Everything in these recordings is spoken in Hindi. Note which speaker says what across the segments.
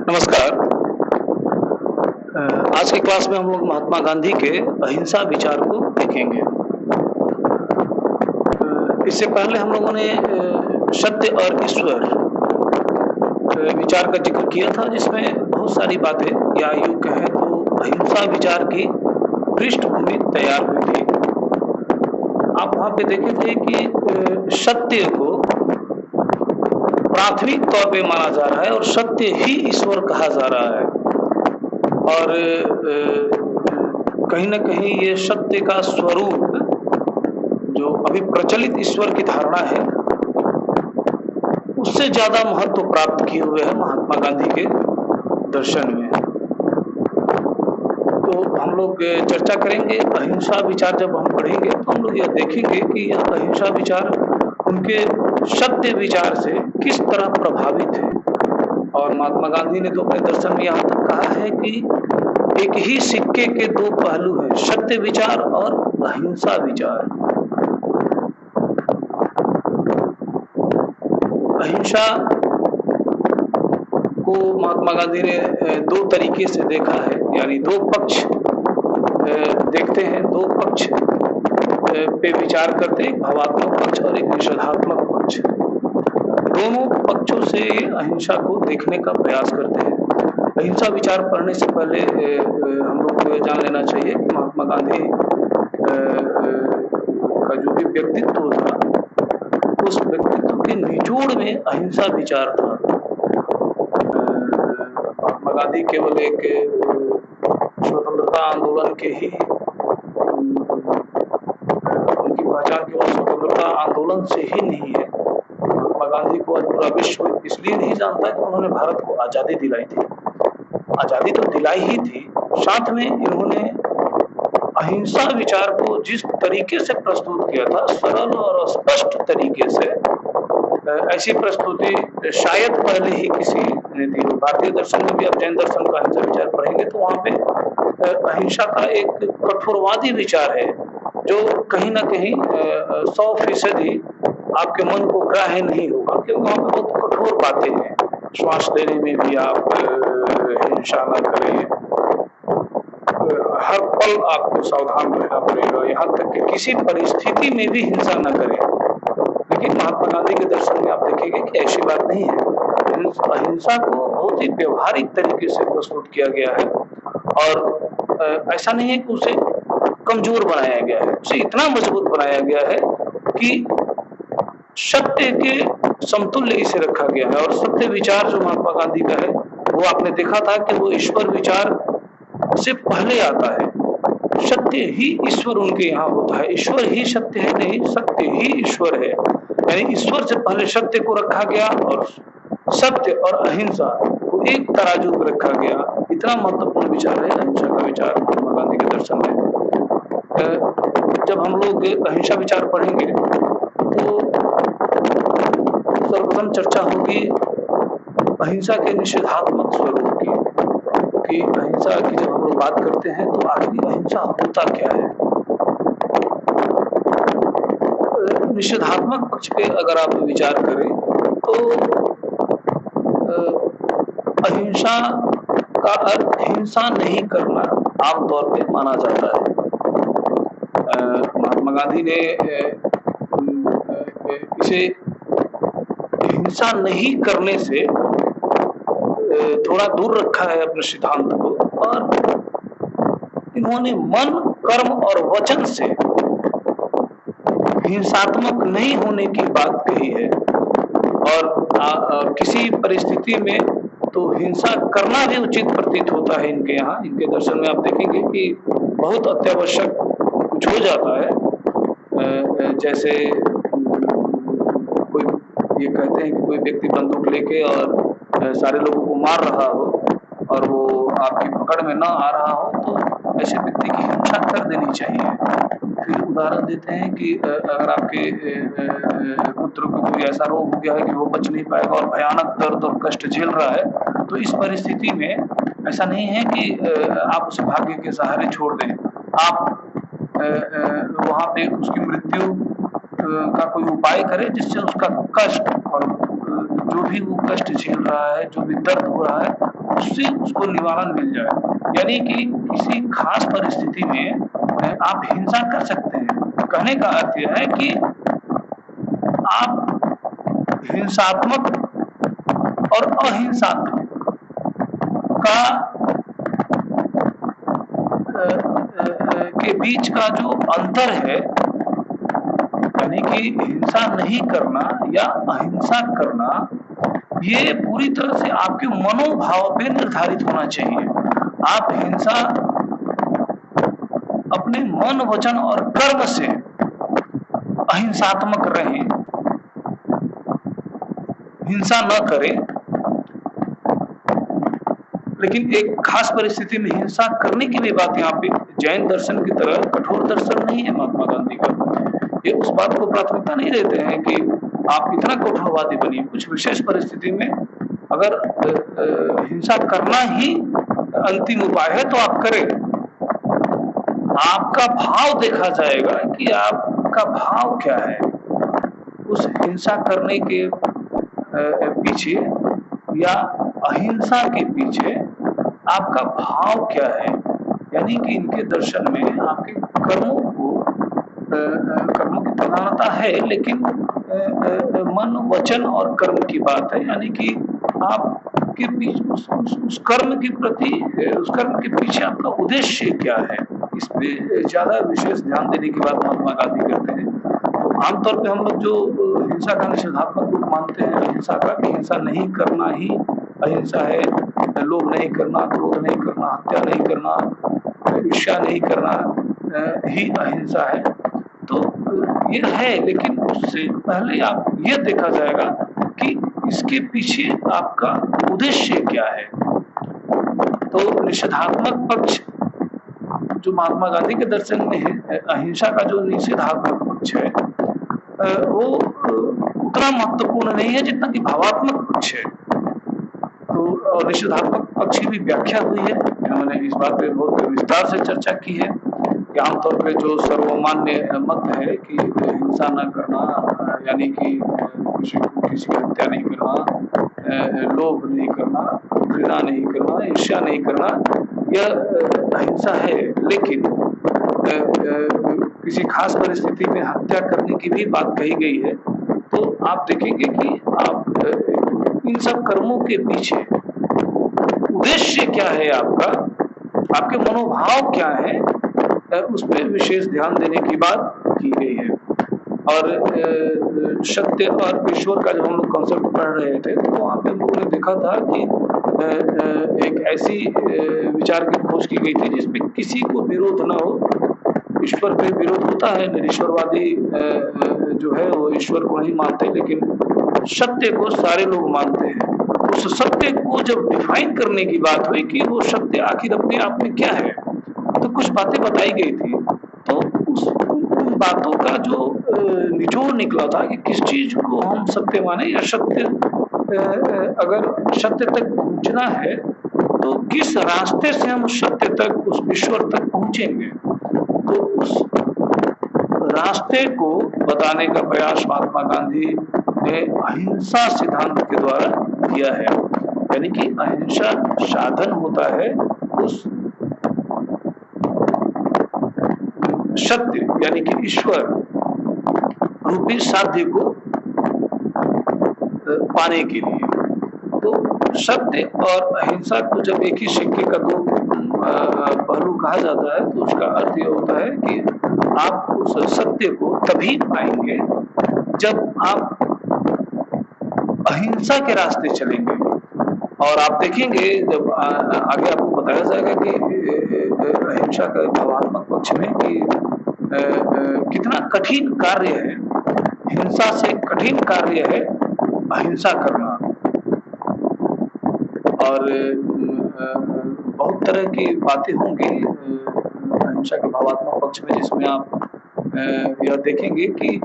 Speaker 1: नमस्कार। आज की क्लास में हम लोग महात्मा गांधी के अहिंसा विचार को देखेंगे। इससे पहले हम लोगों ने सत्य और ईश्वर विचार का जिक्र किया था, जिसमें बहुत सारी बातें या यूं कहें तो अहिंसा विचार की पृष्ठभूमि तैयार हुई थी। आप वहां पे देखे थे कि सत्य को प्राथमिक तौर पे माना जा रहा है और सत्य ही ईश्वर कहा जा रहा है। और कहीं न कहीं ये सत्य का स्वरूप जो अभी प्रचलित ईश्वर की धारणा है, उससे ज़्यादा महत्व प्राप्त किए हुए है महात्मा गांधी के दर्शन में। तो हम लोग चर्चा करेंगे अहिंसा विचार। जब हम पढ़ेंगे तो हम लोग यह देखेंगे कि यह अहिंसा विचार उनके सत्य विचार से किस तरह प्रभावित है। और महात्मा गांधी ने तो अपने दर्शन में यहाँ तक कहा है कि एक ही सिक्के के दो पहलू हैं, सत्य विचार और अहिंसा विचार। अहिंसा को महात्मा गांधी ने दो तरीके से देखा है, यानी दो पक्ष देखते हैं, दो पक्ष पे विचार करते हैं, एक भावात्मक पक्ष और एक निषेधात्मक पक्ष। दोनों पक्षों से अहिंसा को देखने का प्रयास करते हैं। अहिंसा विचार पढ़ने से पहले हम लोग को जान लेना चाहिए कि महात्मा गांधी का जो भी व्यक्तित्व था, उस व्यक्तित्व के निचोड़ में अहिंसा विचार था। महात्मा गांधी केवल एक स्वतंत्रता आंदोलन के ही उनकी पहचान केवल स्वतंत्रता आंदोलन से ही नहीं है। महात्मा गांधी को आज पूरा विश्व इसलिए नहीं जानता कि उन्होंने भारत को आजादी दिलाई थी। आजादी तो दिलाई ही थी, साथ में इन्होंने अहिंसा विचार को जिस तरीके से प्रस्तुत किया था, सरल और स्पष्ट तरीके से, ऐसी प्रस्तुति शायद पहले ही किसी ने दी हो। भारतीय दर्शन में भी आप जैन दर्शन का अहिंसा विचार पढ़ेंगे तो वहां पे अहिंसा का एक कठोरवादी विचार है, जो कहीं ना कहीं 100% आपके मन को ग्राह्य नहीं होगा, क्योंकि वहां पे बहुत कठोर बातें हैं। श्वास लेने में भी आप हिंसा न करें, हर पल आपको सावधान रहना पड़ेगा, यहाँ तक कि किसी परिस्थिति में भी हिंसा न करें। लेकिन महात्मा गांधी के दर्शन में आप देखेंगे कि ऐसी बात नहीं है। अहिंसा को बहुत ही व्यवहारिक तरीके से प्रस्तुत किया गया है और ऐसा नहीं है कि उसे कमजोर बनाया गया है, उसे इतना मजबूत बनाया गया है कि सत्य के समतुल्य इसे रखा गया है। और सत्य विचार जो महात्मा गांधी का है, वो आपने देखा था कि वो ईश्वर विचार से पहले आता है। सत्य ही ईश्वर उनके यहाँ होता है, ईश्वर ही सत्य है नहीं, सत्य ही ईश्वर है। यानी ईश्वर से पहले सत्य को रखा गया और सत्य और अहिंसा को एक तराजू पर रखा गया। इतना महत्वपूर्ण विचार है अहिंसा का विचार महात्मा गांधी के दर्शन में। जब हम लोग अहिंसा विचार पढ़ेंगे तो सर्वप्रथम चर्चा होगी अहिंसा के निषेधात्मक स्वरूप की, कि अहिंसा की जब हम लोग बात करते हैं तो आखिर अहिंसा होता क्या है। निषेधात्मक पक्ष पे अगर आप विचार करें तो अहिंसा का अर्थ हिंसा नहीं करना आमतौर पे माना जाता है। महात्मा गांधी ने इसे हिंसा नहीं करने से थोड़ा दूर रखा है अपने सिद्धांत को, और इन्होंने मन, कर्म और वचन से हिंसात्मक नहीं होने की बात कही है। और किसी परिस्थिति में तो हिंसा करना भी उचित प्रतीत होता है इनके यहाँ। इनके दर्शन में आप देखेंगे कि बहुत अत्यावश्यक कुछ हो जाता है, जैसे कोई ये कहते हैं कि कोई व्यक्ति बंदूक लेके और सारे लोगों को मार रहा हो और वो आपकी पकड़ में ना आ रहा हो, तो ऐसे व्यक्ति की हिंसा कर देनी चाहिए। फिर उदाहरण देते हैं कि अगर आपके पुत्र को कोई ऐसा रोग हो गया है कि वो बच नहीं पाएगा और भयानक दर्द और कष्ट झेल रहा है, तो इस परिस्थिति में ऐसा नहीं है कि आप उसे भाग्य के सहारे छोड़ दें। आप वहाँ पे उसकी मृत्यु का कोई उपाय करें जिससे उसका कष्ट और जो भी वो कष्ट झेल रहा है, जो भी दर्द हो रहा है, उससे उसको निवारण मिल जाए। यानी कि किसी खास परिस्थिति में आप हिंसा कर सकते हैं। कहने का अर्थ यह है कि आप हिंसात्मक और अहिंसात्मक का के बीच का जो अंतर है, यानी कि हिंसा नहीं करना या अहिंसा करना, ये पूरी तरह से आपके मनोभाव पे निर्धारित होना चाहिए। आप हिंसा अपने मन, वचन और कर्म से अहिंसात्मक रहें, हिंसा न करें, लेकिन एक खास परिस्थिति में हिंसा करने की भी बात यहाँ पे जैन दर्शन की तरह कठोर दर्शन नहीं है महात्मा गांधी का। ये उस बात को प्राथमिकता नहीं देते हैं कि आप इतना कठोरवादी बनिए। कुछ विशेष परिस्थिति में अगर हिंसा करना ही अंतिम उपाय है तो आप करें। आपका भाव देखा जाएगा कि आपका भाव क्या है उस हिंसा करने के पीछे या अहिंसा के पीछे आपका भाव क्या है। यानी कि इनके दर्शन में आपके कर्मों की प्रधानता है, लेकिन मन, वचन और कर्म की बात है। यानी कि आपके बीच उस कर्म के प्रति, उस कर्म के पीछे आपका उद्देश्य क्या है, इस पे ज्यादा विशेष ध्यान देने की बात महात्मा गांधी करते हैं। तो आमतौर पे हम लोग जो हिंसा का निषेधात्मक रूप मानते हैं अहिंसा का, कि हिंसा नहीं करना ही अहिंसा है, लोभ नहीं करना, क्रोध नहीं करना, हत्या नहीं करना, ईर्ष्या नहीं करना ही अहिंसा है, तो ये है। लेकिन उससे पहले आप ये देखा जाएगा कि इसके पीछे आपका उद्देश्य क्या है। तो निषेधात्मक पक्ष जो महात्मा गांधी के दर्शन में है, अहिंसा का जो निषेधात्मक पक्ष है वो उतना महत्वपूर्ण नहीं है जितना कि भावात्मक पक्ष है। तो निषेधात्मक पक्ष की भी व्याख्या हुई है, मैंने इस बात पे बहुत विस्तार से चर्चा की है कि आमतौर पे जो सर्वमान्य मत है कि हिंसा न करना, यानी कि किसी की हत्या नहीं करना, लोभ नहीं करना, घृणा नहीं करना, ईर्ष्या नहीं करना, यह अहिंसा है। लेकिन किसी खास परिस्थिति में हत्या करने की भी बात कही गई है। तो आप देखेंगे कि आप इन सब कर्मों के पीछे उद्देश्य क्या है आपका, आपके मनोभाव क्या है, उस पर विशेष ध्यान देने की बात की गई है। और सत्य और ईश्वर का जब हम लोग कॉन्सेप्ट पढ़ रहे थे तो वहाँ पे हम लोगों ने देखा था कि एक ऐसी विचार की खोज की गई थी जिसमें किसी को विरोध न हो। ईश्वर पे विरोध होता है, निरीश्वरवादी जो है वो ईश्वर को नहीं मानते, लेकिन सत्य को सारे लोग मानते हैं। उस सत्य को जब डिफाइन करने की बात हुई कि वो सत्य आखिर अपने आप में क्या है, तो कुछ बातें बताई गई थी। तो उन बातों का जो निचोड़ निकला था कि किस चीज को हम सत्य माने, या सत्य अगर सत्य तक पहुंचना है तो किस रास्ते से हम सत्य तक, उस ईश्वर तक पहुंचेंगे। तो उस रास्ते को बताने का प्रयास महात्मा गांधी ने अहिंसा सिद्धांत के द्वारा किया है। यानी कि अहिंसा साधन होता है उस सत्य यानी कि ईश्वर रूपी साध्य को पाने के लिए। तो सत्य और अहिंसा को जब एक ही सिक्के का दो पहलू कहा जाता है तो उसका अर्थ यह होता है कि आप उस सत्य को तभी पाएंगे जब आप अहिंसा के रास्ते चलेंगे। और आप देखेंगे जब आगे आपको बताया जाएगा कि अहिंसा का भावात्मक पक्ष में कि कितना कठिन कार्य है, हिंसा से कठिन कार्य है अहिंसा करना। और बहुत तरह की बातें होंगी अहिंसा के भावात्मक पक्ष में, जिसमें आप यह देखेंगे कि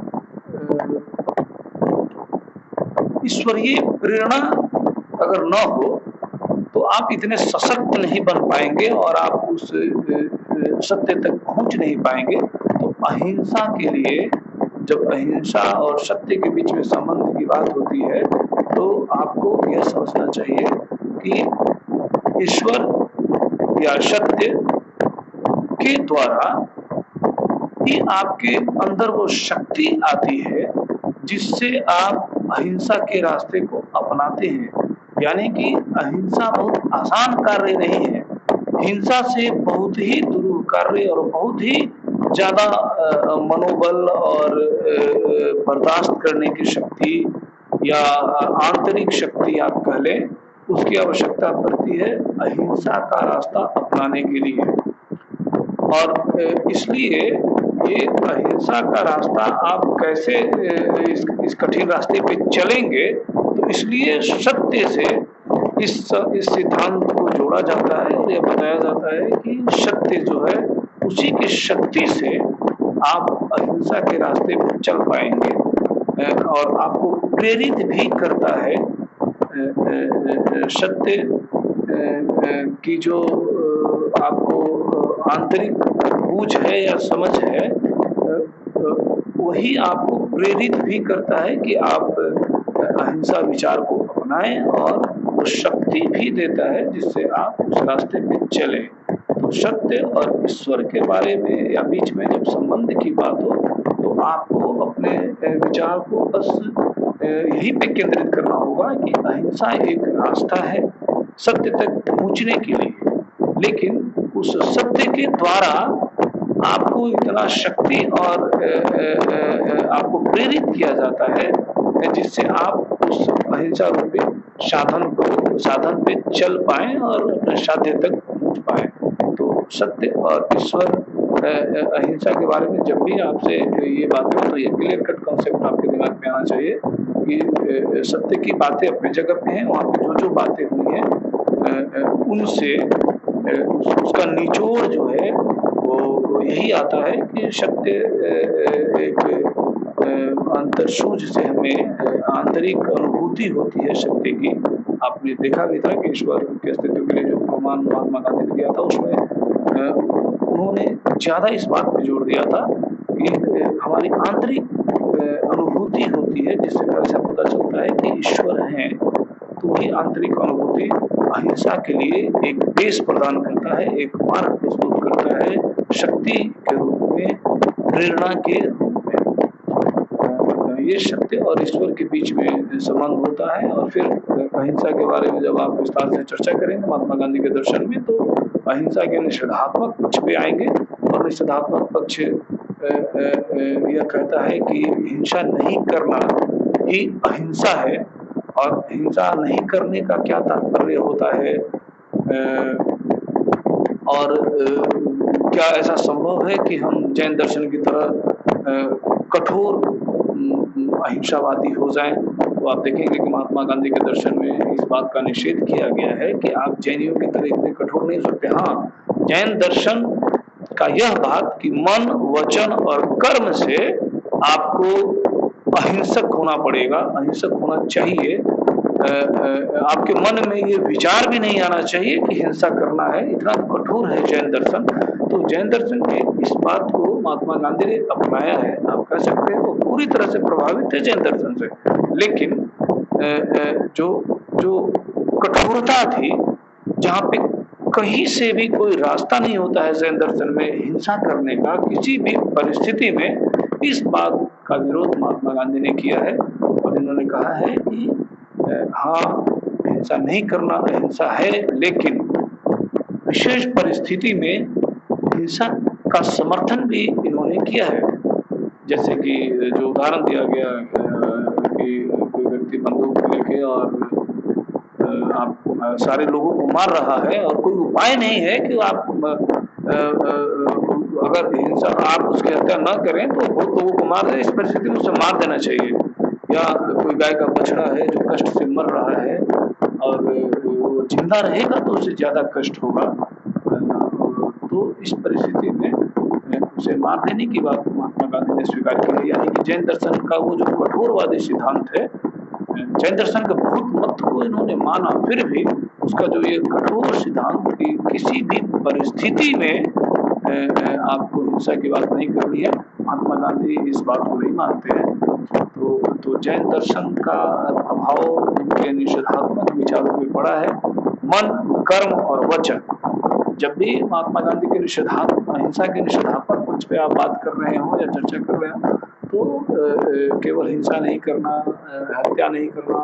Speaker 1: ईश्वरीय प्रेरणा अगर न हो तो आप इतने सशक्त नहीं बन पाएंगे और आप उस सत्य तक पहुंच नहीं पाएंगे। तो अहिंसा के लिए जब अहिंसा और सत्य के बीच में संबंध की बात होती है तो आपको यह समझना चाहिए कि ईश्वर या सत्य के द्वारा ही आपके अंदर वो शक्ति आती है जिससे आप अहिंसा के रास्ते को अपनाते हैं। यानी कि अहिंसा बहुत आसान कार्य नहीं है। हिंसा से बहुत ही दुरूह कार्य और बहुत ही ज़्यादा मनोबल और बर्दाश्त करने की शक्ति या आंतरिक शक्ति आप कह लें, उसकी आवश्यकता पड़ती है अहिंसा का रास्ता अपनाने के लिए। और इसलिए ये अहिंसा का रास्ता आप कैसे इस कठिन रास्ते पे चलेंगे, तो इसलिए सत्य से इस सिद्धांत को जोड़ा जाता है और यह बताया जाता है कि सत्य जो है उसी की शक्ति से आप अहिंसा के रास्ते पर चल पाएंगे और आपको प्रेरित भी करता है सत्य की जो आपको आंतरिक बूझ है या समझ है, वही आपको प्रेरित भी करता है कि आप अहिंसा विचार को अपनाएं और वो शक्ति भी देता है जिससे आप उस रास्ते पे चलें। तो सत्य और ईश्वर के बारे में या बीच में जब संबंध की बात हो तो आपको अपने विचार को बस यही पे केंद्रित करना होगा कि अहिंसा एक रास्ता है सत्य तक पहुंचने के लिए, लेकिन उस सत्य के द्वारा आपको इतना शक्ति और आपको प्रेरित किया जाता है जिससे आप उस अहिंसा रूपी साधन पे चल पाएं और अपने साध्य तक पहुंच पाएं। तो सत्य और ईश्वर अहिंसा के बारे में जब भी आपसे ये बात हो तो ये क्लियर कट कॉन्सेप्ट आपके दिमाग में आना चाहिए कि सत्य की बातें अपनी जगह पे हैं, वहाँ पे जो बातें हुई हैं उनसे उसका निचोड़ जो है वो यही आता है कि सत्य एक अंतर्सूझ से हमें आंतरिक अनुभूति होती है सत्य की। आपने देखा भी था कि ईश्वर के अस्तित्व के लिए जो प्रमाण महात्मा गांधी ने दिया था उसमें उन्होंने ज़्यादा इस बात पे जोर दिया था कि हमारी आंतरिक अनुभूति होती है जिससे ऐसा पता चलता है कि ईश्वर हैं। तो वही आंतरिक अनुभूति अहिंसा के लिए एक बेस प्रदान करता है, एक मार्ग प्रस्तुत करता है शक्ति के रूप में, प्रेरणा के रूप में। ये सत्य और ईश्वर के बीच में संबंध होता है। और फिर अहिंसा के बारे में जब आप विस्तार से चर्चा करेंगे महात्मा गांधी के दर्शन में, तो अहिंसा के निषेधात्मक पक्ष पे आएंगे और निषेधात्मक पक्ष यह कहता है कि हिंसा नहीं करना ही अहिंसा है। और हिंसा नहीं करने का क्या तात्पर्य होता है और क्या ऐसा संभव है कि हम जैन दर्शन की तरह कठोर अहिंसावादी हो जाएं? तो आप देखेंगे कि महात्मा गांधी के दर्शन में इस बात का निषेध किया गया है कि आप जैनियों की तरह इतने कठोर नहीं हो सकते। हाँ, जैन दर्शन का यह बात कि मन, वचन और कर्म से आपको अहिंसक होना पड़ेगा, अहिंसक होना चाहिए। आपके मन में ये विचार भी नहीं आना चाहिए कि हिंसा करना है, इतना कठोर है जैन दर्शन। तो जैन दर्शन में इस बात को महात्मा गांधी ने अपनाया है, आप कह सकते हैं वो पूरी तरह से प्रभावित है जैन दर्शन से। लेकिन जो कठोरता थी, जहाँ पे कहीं से भी कोई रास्ता नहीं होता है जैन दर्शन में हिंसा करने का किसी भी परिस्थिति में, इस बात का विरोध महात्मा गांधी ने किया है। और इन्होंने कहा है कि हाँ, हिंसा नहीं करना अहिंसा है, लेकिन विशेष परिस्थिति में हिंसा का समर्थन भी इन्होंने किया है। जैसे कि जो उदाहरण दिया गया कि कोई व्यक्ति बंदूक लेके और आप सारे लोगों को मार रहा है और कोई उपाय नहीं है कि आप अगर हिंसा आप उसकी हत्या न करें तो बहुत लोगों को मार दें, इस परिस्थिति में उसे मार देना चाहिए। या कोई गाय का बछड़ा है जो कष्ट से मर रहा है और वो जिंदा रहेगा तो उसे ज्यादा कष्ट होगा, तो इस परिस्थिति में उसे मार देने की बात महात्मा गांधी ने स्वीकार की है। यानी कि जैन दर्शन का वो जो कठोरवादी सिद्धांत है, जैन दर्शन के बहुत मत को इन्होंने माना, फिर भी उसका जो ये कठोर सिद्धांत कि किसी भी परिस्थिति में आपको हिंसा की बात नहीं करनी है, महात्मा गांधी इस बात को नहीं मानते हैं। तो जैन दर्शन का प्रभाव उनके निषेधात्मक विचारों में पड़ा है। मन, कर्म और वचन। जब भी महात्मा गांधी के निषेधात्मक अहिंसा के निषेधात्मक पक्ष पे आप बात कर रहे हो या चर्चा कर रहे हो तो केवल हिंसा नहीं करना, हत्या नहीं करना,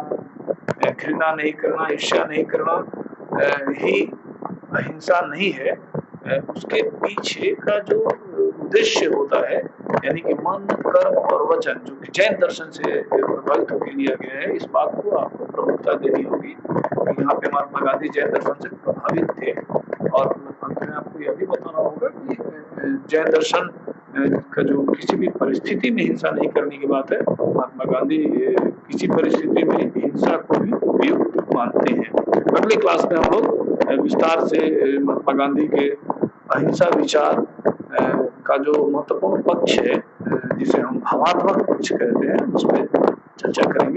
Speaker 1: घृणा नहीं करना, ईर्ष्या नहीं करना ही अहिंसा नहीं है। उसके पीछे का जो उद्देश्य होता है यानी कि मन, कर्म और वचन जो कि जैन दर्शन से प्रभावित होकर लिया गया है, इस बात को आपको प्रमुखता देनी होगी। यहाँ पे महात्मा गांधी जैन दर्शन से प्रभावित थे और अंत में आपको यह भी बताना होगा कि जैन दर्शन का जो किसी भी परिस्थिति में हिंसा नहीं करने की बात है, महात्मा गांधी किसी परिस्थिति में हिंसा को भी उपयुक्त मानते हैं। अगले क्लास में हम लोग विस्तार से महात्मा गांधी के अहिंसा विचार का जो महत्वपूर्ण पक्ष है जिसे हम भावात्मक पक्ष कहते हैं उस पर चर्चा करेंगे।